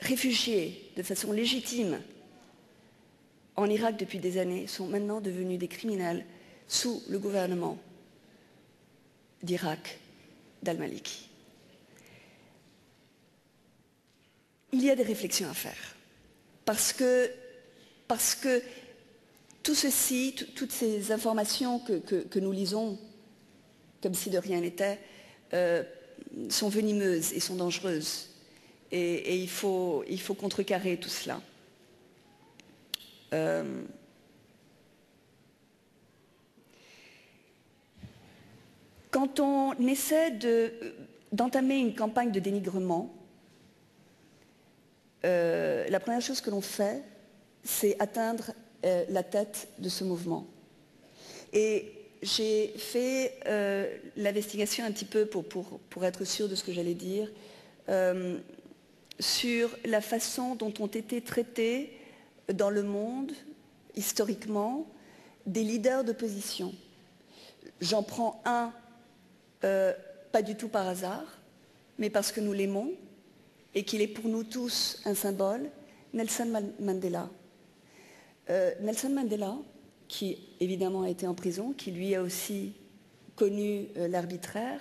réfugiés de façon légitime en Irak depuis des années sont maintenant devenus des criminels sous le gouvernement d'Irak d'Al-Maliki. Il y a des réflexions à faire parce que tout ceci, toutes ces informations que nous lisons comme si de rien n'était, sont venimeuses et sont dangereuses. Et il faut contrecarrer tout cela. Quand on essaie d'entamer une campagne de dénigrement, la première chose que l'on fait, c'est atteindre la tête de ce mouvement. Et j'ai fait l'investigation un petit peu pour être sûre de ce que j'allais dire, sur la façon dont ont été traités dans le monde, historiquement, des leaders d'opposition. J'en prends un, pas du tout par hasard, mais parce que nous l'aimons et qu'il est pour nous tous un symbole, Nelson Mandela. Nelson Mandela, qui évidemment a été en prison, qui lui a aussi connu l'arbitraire,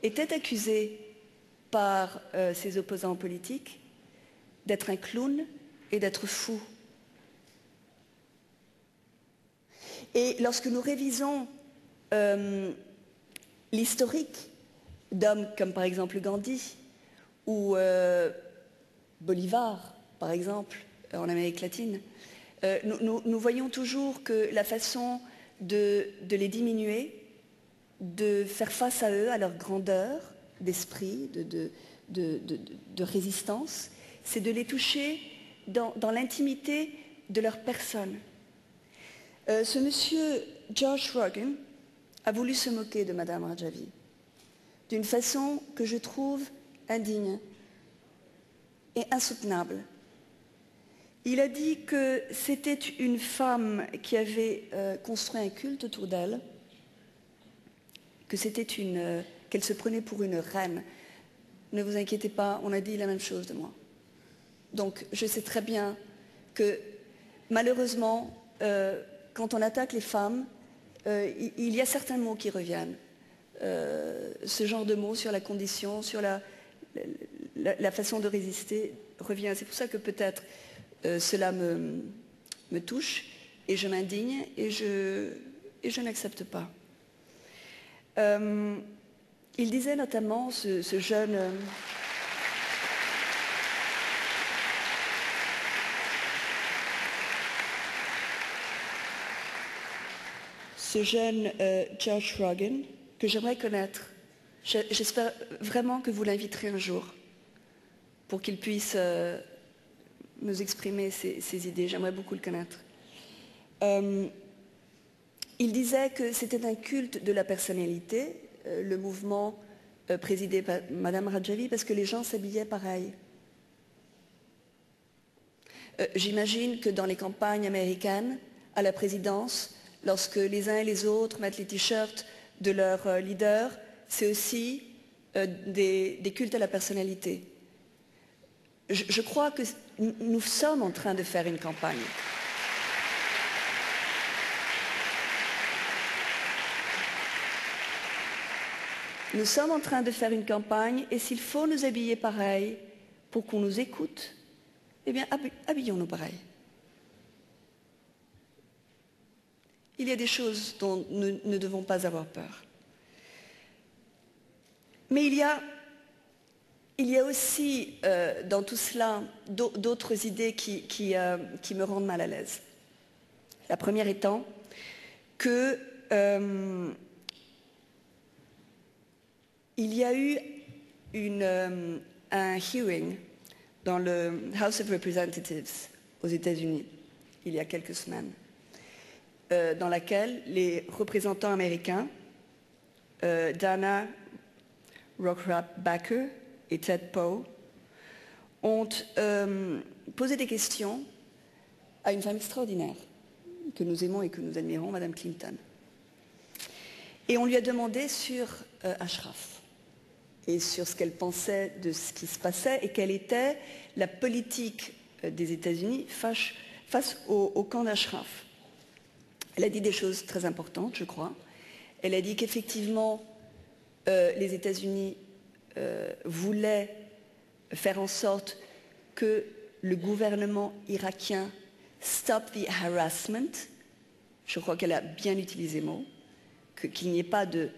était accusé par ses opposants politiques d'être un clown et d'être fou. Et lorsque nous révisons l'historique d'hommes comme par exemple Gandhi ou Bolivar, par exemple, en Amérique latine, nous voyons toujours que la façon de les diminuer, de faire face à eux, à leur grandeur d'esprit, de résistance, c'est de les toucher dans l'intimité de leur personne. Ce monsieur George Rogan a voulu se moquer de Madame Rajavi d'une façon que je trouve indigne et insoutenable. Il a dit que c'était une femme qui avait construit un culte autour d'elle, que c'était qu'elle se prenait pour une reine. Ne vous inquiétez pas, on a dit la même chose de moi. Donc je sais très bien que malheureusement, quand on attaque les femmes, il y a certains mots qui reviennent. Ce genre de mots sur la condition, sur la façon de résister revient. C'est pour ça que peut-être cela me touche et je m'indigne et je n'accepte pas. Il disait notamment, ce jeune... George Rogan, que j'aimerais connaître. J'espère vraiment que vous l'inviterez un jour pour qu'il puisse nous exprimer ses idées. J'aimerais beaucoup le connaître. Il disait que c'était un culte de la personnalité, le mouvement présidé par Madame Rajavi, parce que les gens s'habillaient pareil. J'imagine que dans les campagnes américaines, à la présidence, lorsque les uns et les autres mettent les t-shirts de leur leader, c'est aussi des cultes à la personnalité. Je crois que nous sommes en train de faire une campagne. Nous sommes en train de faire une campagne et s'il faut nous habiller pareil pour qu'on nous écoute, eh bien habillons-nous pareil. Il y a des choses dont nous ne devons pas avoir peur. Mais il y a aussi dans tout cela d'autres idées qui me rendent mal à l'aise. La première étant que il y a eu un hearing dans le House of Representatives aux États-Unis il y a quelques semaines, dans laquelle les représentants américains, Dana Rohrabacher et Ted Poe, ont posé des questions à une femme extraordinaire que nous aimons et que nous admirons, Madame Clinton. Et on lui a demandé sur Ashraf. et sur ce qu'elle pensait de ce qui se passait et quelle était la politique des États-Unis face au camp d'Ashraf. Elle a dit des choses très importantes, je crois. Elle a dit qu'effectivement, les États-Unis voulaient faire en sorte que le gouvernement irakien stop the harassment. Je crois qu'elle a bien utilisé le mot, qu'il n'y ait pas de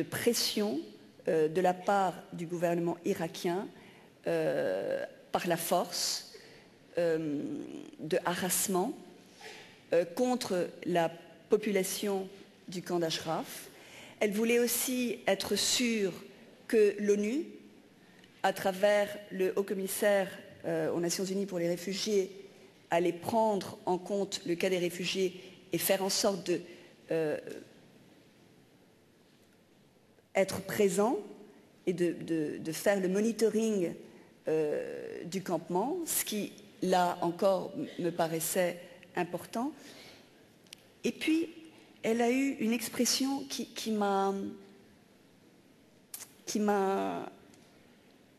pression de la part du gouvernement irakien par la force, de harassement contre la population du camp d'Ashraf. Elle voulait aussi être sûre que l'ONU, à travers le haut-commissaire aux Nations Unies pour les réfugiés, allait prendre en compte le cas des réfugiés et faire en sorte de être présent et de faire le monitoring du campement, ce qui, là encore, me paraissait important. Et puis, elle a eu une expression qui m'a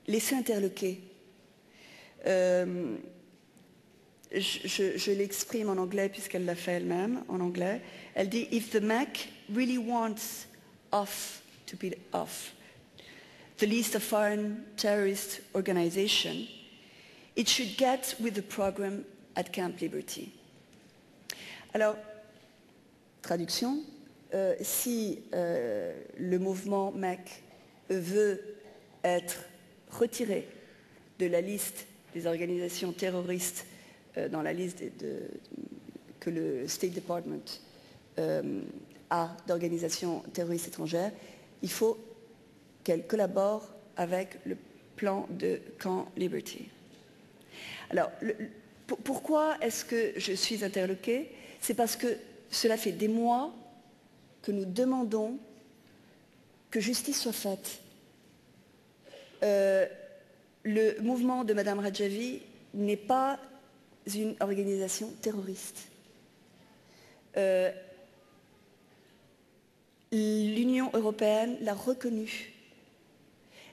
laissé interloquer. Je l'exprime en anglais puisqu'elle l'a fait elle-même en anglais. Elle dit « If the MAC really wants off to be off the list of foreign terrorist organization, it should get with the program at Camp Liberty ». Alors, traduction, si le mouvement MAC veut être retiré de la liste des organisations terroristes dans la liste que le State Department a d'organisations terroristes étrangères, il faut qu'elle collabore avec le plan de Camp Liberty. Alors, pourquoi est-ce que je suis interloquée? C'est parce que cela fait des mois que nous demandons que justice soit faite. Le mouvement de Madame Rajavi n'est pas une organisation terroriste. L'Union européenne l'a reconnu.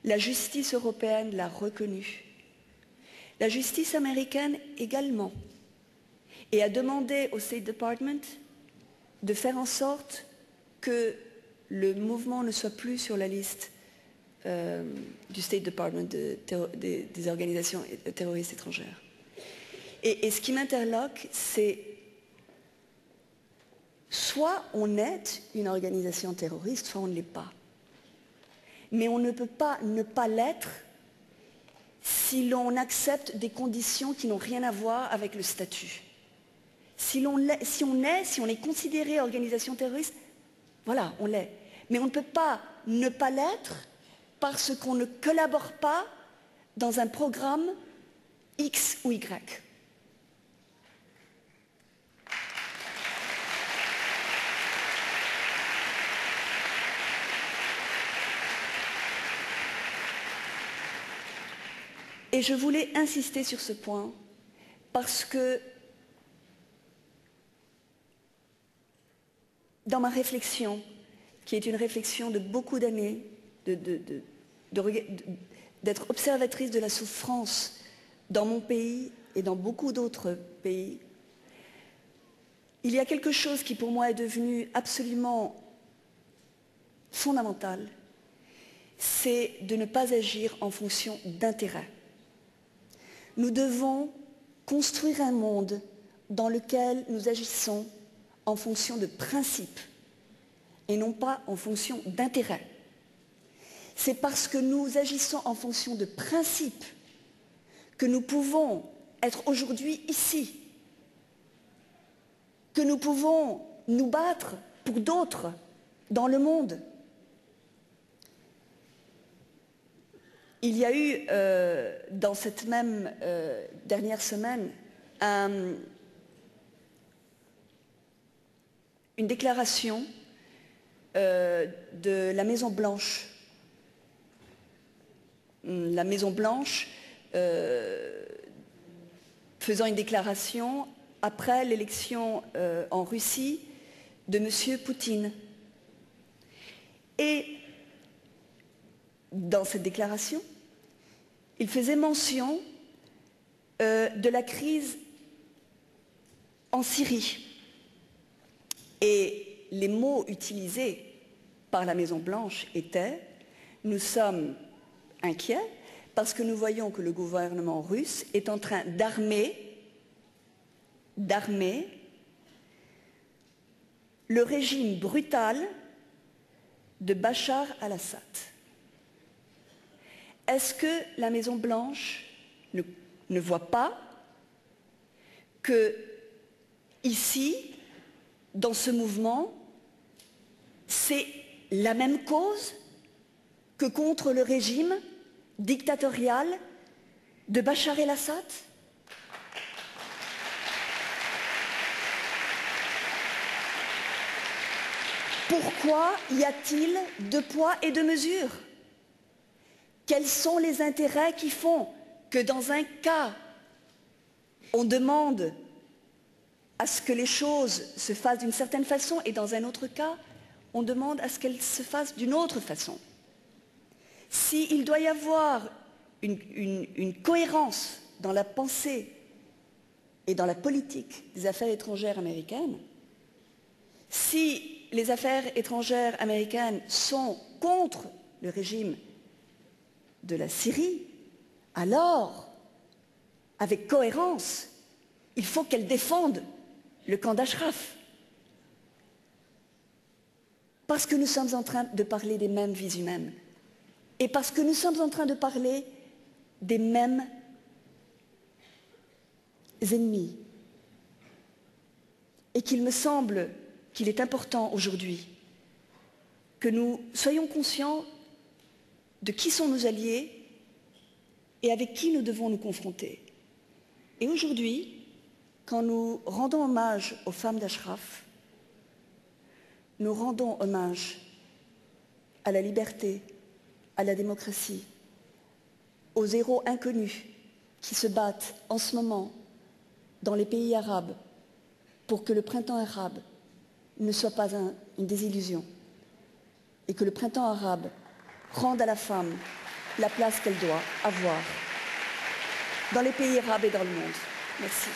La justice européenne l'a reconnu. La justice américaine également. Et a demandé au State Department de faire en sorte que le mouvement ne soit plus sur la liste du State Department des organisations terroristes étrangères. Et ce qui m'interloque, c'est soit on est une organisation terroriste, soit on ne l'est pas. Mais on ne peut pas ne pas l'être si l'on accepte des conditions qui n'ont rien à voir avec le statut. Si on est considéré organisation terroriste, voilà, on l'est. Mais on ne peut pas ne pas l'être parce qu'on ne collabore pas dans un programme X ou Y. Et je voulais insister sur ce point parce que dans ma réflexion, qui est une réflexion de beaucoup d'années, d'être observatrice de la souffrance dans mon pays et dans beaucoup d'autres pays, il y a quelque chose qui pour moi est devenu absolument fondamental, c'est de ne pas agir en fonction d'intérêts. Nous devons construire un monde dans lequel nous agissons en fonction de principes et non pas en fonction d'intérêts. C'est parce que nous agissons en fonction de principes que nous pouvons être aujourd'hui ici, que nous pouvons nous battre pour d'autres dans le monde. Il y a eu, dans cette même dernière semaine, une déclaration de la Maison-Blanche. La Maison-Blanche faisant une déclaration après l'élection en Russie de M. Poutine. Et dans cette déclaration, il faisait mention de la crise en Syrie. Et les mots utilisés par la Maison-Blanche étaient « Nous sommes inquiets parce que nous voyons que le gouvernement russe est en train d'armer le régime brutal de Bachar al-Assad ». Est-ce que la Maison-Blanche ne voit pas que, ici, dans ce mouvement, c'est la même cause que contre le régime dictatorial de Bachar el-Assad? Pourquoi y a-t-il deux poids et deux mesures? Quels sont les intérêts qui font que dans un cas, on demande à ce que les choses se fassent d'une certaine façon et dans un autre cas, on demande à ce qu'elles se fassent d'une autre façon? S'il doit y avoir une cohérence dans la pensée et dans la politique des affaires étrangères américaines, si les affaires étrangères américaines sont contre le régime de la Syrie, alors, avec cohérence, il faut qu'elles défendent le camp d'Ashraf. Parce que nous sommes en train de parler des mêmes vies humaines. Et parce que nous sommes en train de parler des mêmes ennemis. Et qu'il me semble qu'il est important aujourd'hui que nous soyons conscients de qui sont nos alliés et avec qui nous devons nous confronter. Et aujourd'hui, quand nous rendons hommage aux femmes d'Ashraf, nous rendons hommage à la liberté, à la démocratie, aux héros inconnus qui se battent en ce moment dans les pays arabes pour que le printemps arabe ne soit pas une désillusion et que le printemps arabe rende à la femme la place qu'elle doit avoir dans les pays arabes et dans le monde. Merci.